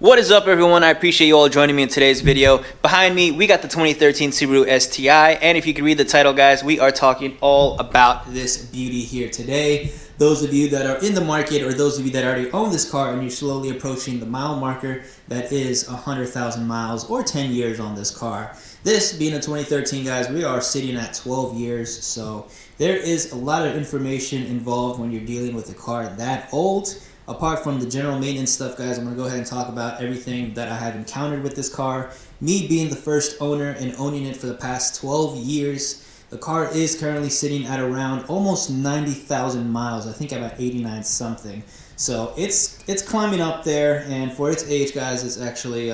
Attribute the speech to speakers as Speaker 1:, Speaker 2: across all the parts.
Speaker 1: What is up, everyone? I appreciate you all joining me in today's video. Behind me, we got the 2013 Subaru STI, and if you can read the title, guys, we are talking all about this beauty here today. Those of you that are in the market, or those of you that already own this car and you're slowly approaching the mile marker, that is 100,000 miles or 10 years on this car. This being a 2013, guys, we are sitting at 12 years, so there is a lot of information involved when you're dealing with a car that old. Apart from the general maintenance stuff, guys, I'm going to go ahead and talk about everything that I have encountered with this car. Me being the first owner and owning it for the past 12 years, the car is currently sitting at around almost 90,000 miles. I think about 89 something. So it's climbing up there, and for its age, guys, it's actually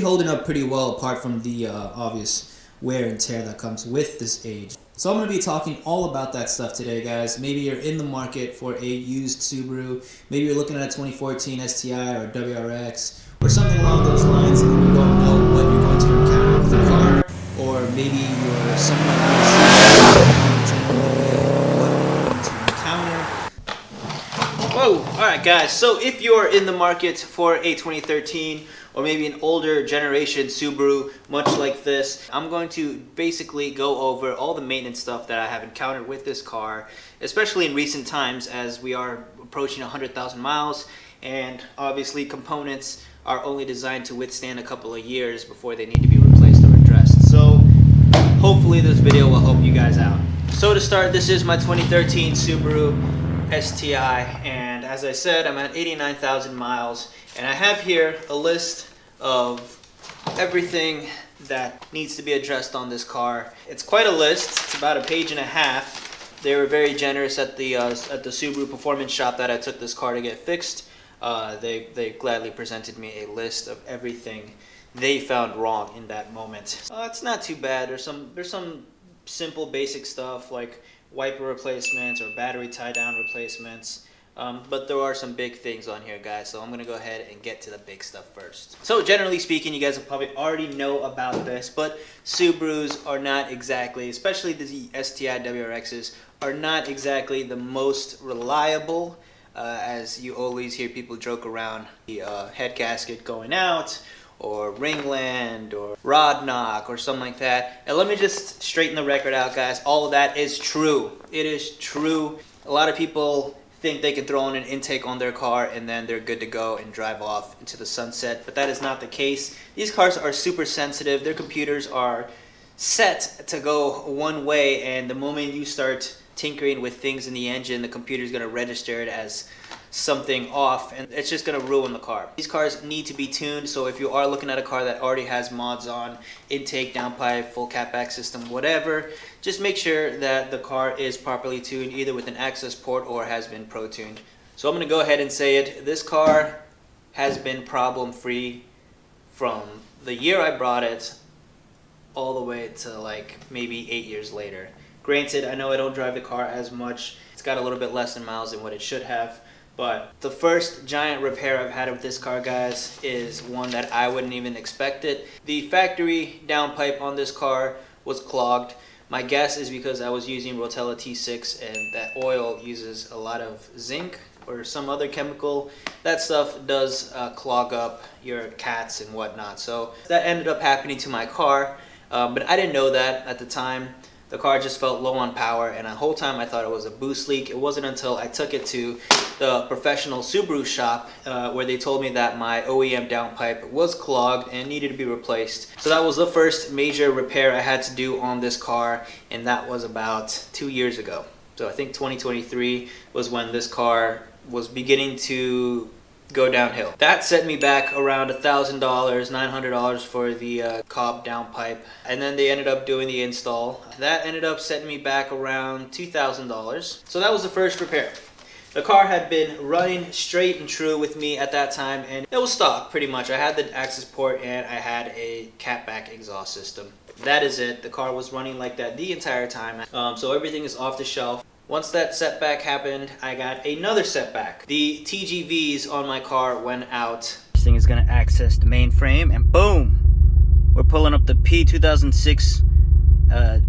Speaker 1: holding up pretty well, apart from the obvious wear and tear that comes with this age. So I'm going to be talking all about that stuff today, guys. Maybe you're in the market for a used Subaru. Maybe you're looking at a 2014 STI or WRX or something along those lines, and you don't know what you're going to encounter with the car. Or maybe you're someone else what you're going to encounter. Whoa! Alright, guys. So if you're in the market for a 2013 or maybe an older generation Subaru, much like this, I'm going to basically go over all the maintenance stuff that I have encountered with this car, especially in recent times as we are approaching 100,000 miles, and obviously components are only designed to withstand a couple of years before they need to be replaced or addressed. So hopefully this video will help you guys out. So to start, this is my 2013 Subaru STI, and as I said, I'm at 89,000 miles, and I have here a list of everything that needs to be addressed on this car. It's quite a list. It's about a page and a half. They were very generous at the Subaru Performance Shop that I took this car to get fixed. They gladly presented me a list of everything they found wrong in that moment. It's not too bad. There's some simple basic stuff like wiper replacements or battery tie-down replacements. But there are some big things on here, guys, so I'm going to go ahead and get to the big stuff first. So generally speaking, you guys will probably already know about this, but Subarus are not exactly, especially the STI WRXs, are not exactly the most reliable, as you always hear people joke around the head gasket going out, or ringland, or rod knock, or something like that. And let me just straighten the record out, guys. All of that is true. It is true. A lot of people think they can throw in an intake on their car and then they're good to go and drive off into the sunset, but that is not the case. These cars are super sensitive. Their computers are set to go one way, and the moment you start tinkering with things in the engine, the computer is going to register it as something off, and it's just going to ruin the car. These cars need to be tuned, so if you are looking at a car that already has mods on, intake, downpipe, full catback system, whatever, just make sure that the car is properly tuned, either with an access port or has been pro tuned. So I'm going to go ahead and say it. This car has been problem free from the year I brought it all the way to like maybe 8 years later. Granted, I know I don't drive the car as much. It's got a little bit less than miles than what it should have. But the first giant repair I've had with this car, guys, is one that I wouldn't even expect it. The factory downpipe on this car was clogged. My guess is because I was using Rotella T6, and that oil uses a lot of zinc or some other chemical. That stuff does clog up your cats and whatnot. So that ended up happening to my car, but I didn't know that at the time. The car just felt low on power, and the whole time I thought it was a boost leak. It wasn't until I took it to the professional Subaru shop where they told me that my OEM downpipe was clogged and needed to be replaced. So that was the first major repair I had to do on this car, and that was about 2 years ago. So I think 2023 was when this car was beginning to go downhill. That set me back around $1,000, $900 for the Cobb downpipe, and then they ended up doing the install. That ended up setting me back around $2,000. So that was the first repair. The car had been running straight and true with me at that time, and it was stock pretty much. I had the access port and I had a catback exhaust system. That is it. The car was running like that the entire time. So everything is off the shelf. Once that setback happened, I got another setback. The TGVs on my car went out. This thing is going to access the mainframe, and boom! We're pulling up the P2006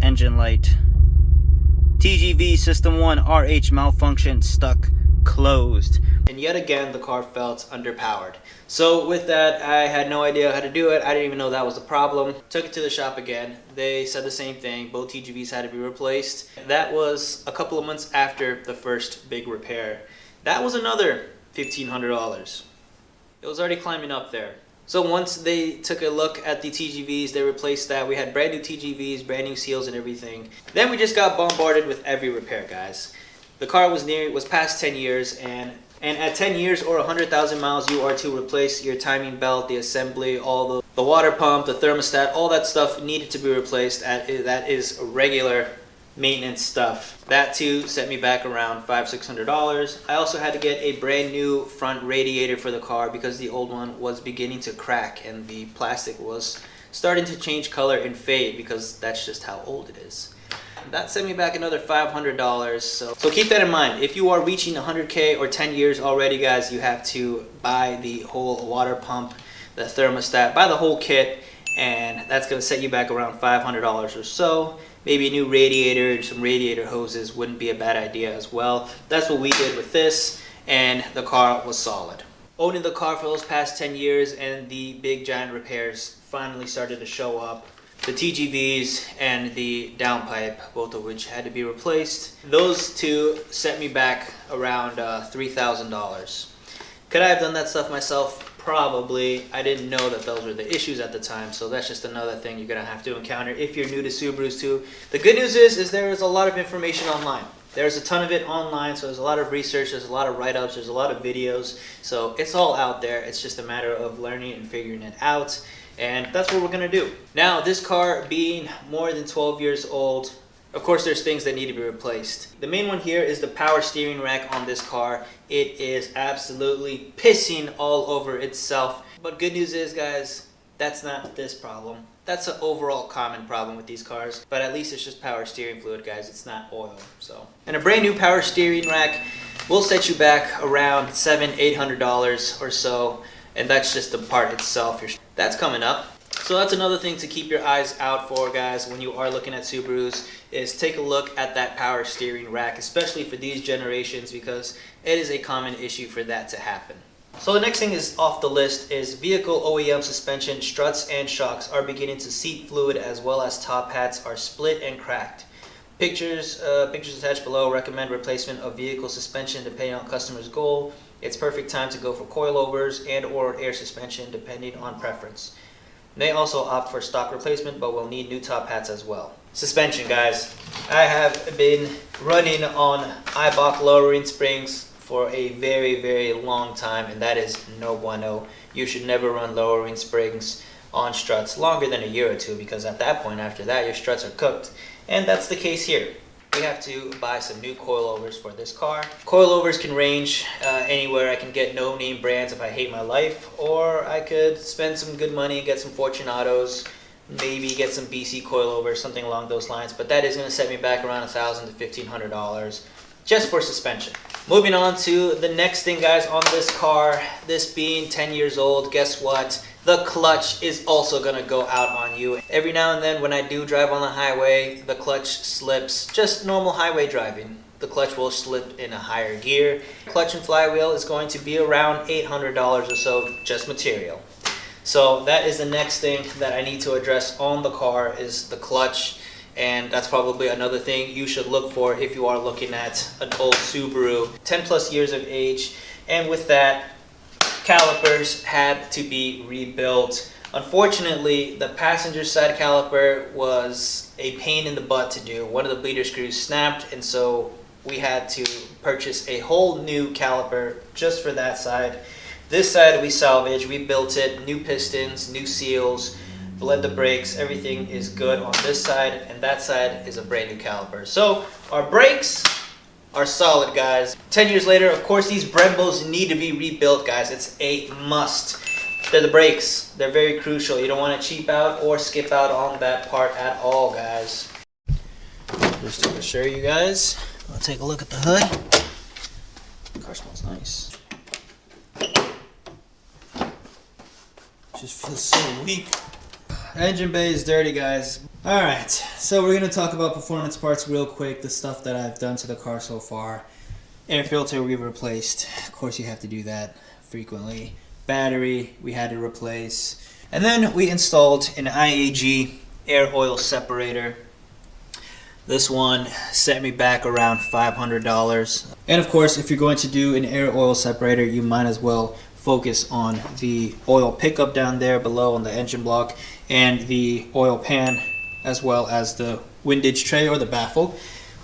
Speaker 1: engine light. TGV System 1 RH malfunction, stuck, closed. and yet again the car felt underpowered. So with that, I had no idea how to do it. I didn't even know that was the problem. Took it to the shop again. They said the same thing. Both TGVs had to be replaced. That was a couple of months after the first big repair. That was another $1,500. It was already climbing up there. So once they took a look at the TGVs, they replaced that. We had brand new TGVs, brand new seals and everything. Then we just got bombarded with every repair, guys. The car was past 10 years, and at 10 years or 100,000 miles, you are to replace your timing belt, the assembly, all the water pump, the thermostat, all that stuff needed to be replaced. That is regular maintenance stuff. That too set me back around $500-600. I also had to get a brand new front radiator for the car because the old one was beginning to crack and the plastic was starting to change color and fade, because that's just how old it is. That sent me back another $500. So keep that in mind. If you are reaching 100K or 10 years already, guys, you have to buy the whole water pump, the thermostat, buy the whole kit, and that's going to set you back around $500 or so. Maybe a new radiator and some radiator hoses wouldn't be a bad idea as well. That's what we did with this, and the car was solid. Owning the car for those past 10 years, and the big giant repairs finally started to show up. The TGVs and the downpipe, both of which had to be replaced. Those two set me back around $3,000. Could I have done that stuff myself? Probably. I didn't know that those were the issues at the time, so that's just another thing you're gonna have to encounter if you're new to Subarus too. The good news is there is a lot of information online. There's a ton of it online, so there's a lot of research, there's a lot of write-ups, there's a lot of videos, so it's all out there. It's just a matter of learning and figuring it out, and that's what we're gonna do. Now, this car being more than 12 years old, of course there's things that need to be replaced. The main one here is the power steering rack on this car. It is absolutely pissing all over itself. But good news is, guys, that's not this problem. That's an overall common problem with these cars. But at least it's just power steering fluid, guys. It's not oil. And a brand new power steering rack will set you back around $700-800 or so. And that's just the part itself. That's coming up. So that's another thing to keep your eyes out for, guys, when you are looking at Subarus, is take a look at that power steering rack, especially for these generations, because it is a common issue for that to happen. So the next thing is off the list is vehicle OEM suspension. Struts and shocks are beginning to seep fluid, as well as top hats are split and cracked. Pictures attached below recommend replacement of vehicle suspension depending on customer's goal. It's perfect time to go for coilovers and or air suspension depending on preference. They also opt for stock replacement, but will need new top hats as well. Suspension, guys. I have been running on Eibach lowering springs for a very, very long time, and that is no bueno. You should never run lowering springs on struts longer than a year or two, because at that point, after that, your struts are cooked. And that's the case here. We have to buy some new coilovers for this car. Coilovers can range anywhere. I can get no-name brands if I hate my life, or I could spend some good money and get some Fortunatos, maybe get some BC coilovers, something along those lines. But that is going to set me back around $1,000 to $1,500 just for suspension. Moving on to the next thing, guys, on this car. This being 10 years old, guess what? The clutch is also gonna go out on you. Every now and then when I do drive on the highway, the clutch slips. Just normal highway driving. The clutch will slip in a higher gear. Clutch and flywheel is going to be around $800 or so, just material. So that is the next thing that I need to address on the car, is the clutch. And that's probably another thing you should look for if you are looking at an old Subaru, 10 plus years of age. And with that, calipers had to be rebuilt. Unfortunately, the passenger side caliper was a pain in the butt to do. One of the bleeder screws snapped, and so we had to purchase a whole new caliper just for that side. This side we salvaged, we built it, new pistons, new seals, bled the brakes, everything is good on this side, and that side is a brand new caliper. So our brakes are solid, guys. 10 years later, of course, these Brembos need to be rebuilt, guys. It's a must. They're the brakes. They're very crucial. You don't want to cheap out or skip out on that part at all, guys. Just to show you guys, I'll take a look at the hood. The car smells nice. Just feels so weak. Engine bay is dirty, guys. Alright, so we're going to talk about performance parts real quick, the stuff that I've done to the car so far. Air filter we replaced. Of course you have to do that frequently. Battery we had to replace. And then we installed an IAG air oil separator. This one set me back around $500. And of course, if you're going to do an air oil separator, you might as well focus on the oil pickup down there below on the engine block and the oil pan, as well as the windage tray or the baffle.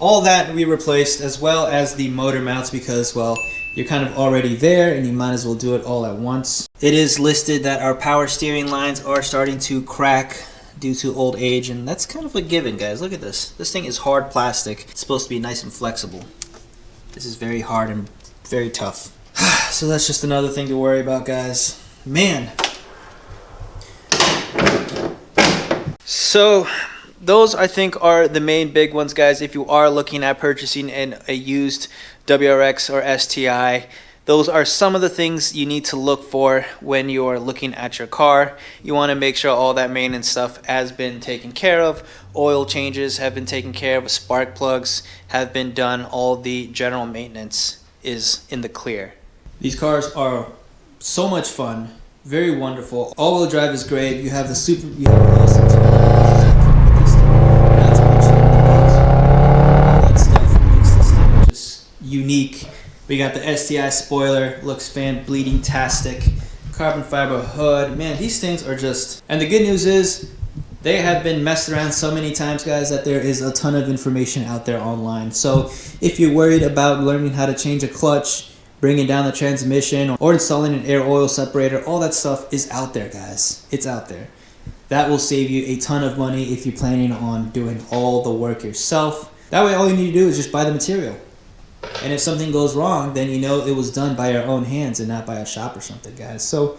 Speaker 1: All that we replaced, as well as the motor mounts, because, well, you're kind of already there and you might as well do it all at once. It is listed that our power steering lines are starting to crack due to old age, and that's kind of a given, guys. Look at this. This thing is hard plastic. It's supposed to be nice and flexible. This is very hard and very tough. So that's just another thing to worry about, guys. Man. So those, I think, are the main big ones, guys. If you are looking at purchasing a used WRX or STI, those are some of the things you need to look for when you are looking at your car. You want to make sure all that maintenance stuff has been taken care of. Oil changes have been taken care of. Spark plugs have been done. All the general maintenance is in the clear. These cars are so much fun. Very wonderful. All-wheel drive is great. You have the awesome not to mention the bugs. All that stuff makes this thing just unique. We got the STI spoiler, looks bleeding-tastic. Carbon fiber hood. Man, these things are just... And the good news is, they have been messed around so many times, guys, that there is a ton of information out there online. So if you're worried about learning how to change a clutch, bringing down the transmission, or installing an air oil separator, all that stuff is out there, guys. It's out there. That will save you a ton of money if you're planning on doing all the work yourself. That way, all you need to do is just buy the material. And if something goes wrong, then you know it was done by your own hands and not by a shop or something, guys. So,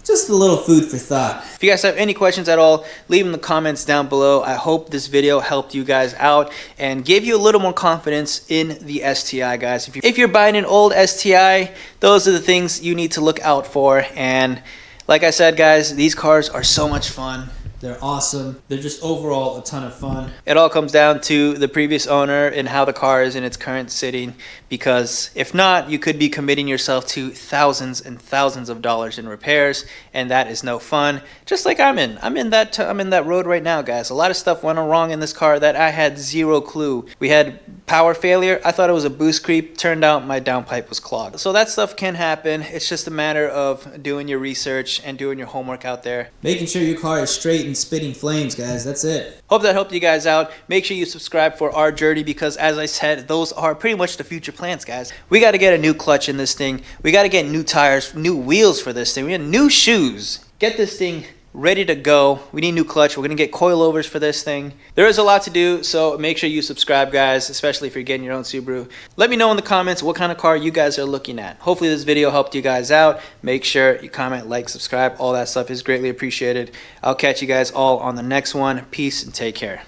Speaker 1: just a little food for thought. If you guys have any questions at all, leave them in the comments down below. I hope this video helped you guys out and gave you a little more confidence in the STI, guys. If you're buying an old STI, those are the things you need to look out for. And like I said, guys, these cars are so much fun. They're awesome. They're just overall a ton of fun. It all comes down to the previous owner and how the car is in its current sitting, because if not, you could be committing yourself to thousands and thousands of dollars in repairs, and that is no fun. Just like I'm in that road right now, guys. A lot of stuff went wrong in this car that I had zero clue. We had power failure. I thought it was a boost creep. Turned out my downpipe was clogged. So that stuff can happen. It's just a matter of doing your research and doing your homework out there. Making sure your car is straight and spitting flames, guys. That's it. Hope that helped you guys out. Make sure you subscribe for our journey, because as I said, those are pretty much the future plans, guys. We got to get a new clutch in this thing. We got to get new tires, new wheels for this thing. We need new shoes. Get this thing ready to go. We need new clutch. We're going to get coilovers for this thing. There is a lot to do, so make sure you subscribe, guys, especially if you're getting your own Subaru. Let me know in the comments what kind of car you guys are looking at. Hopefully this video helped you guys out. Make sure you comment, like, subscribe. All that stuff is greatly appreciated. I'll catch you guys all on the next one. Peace and take care.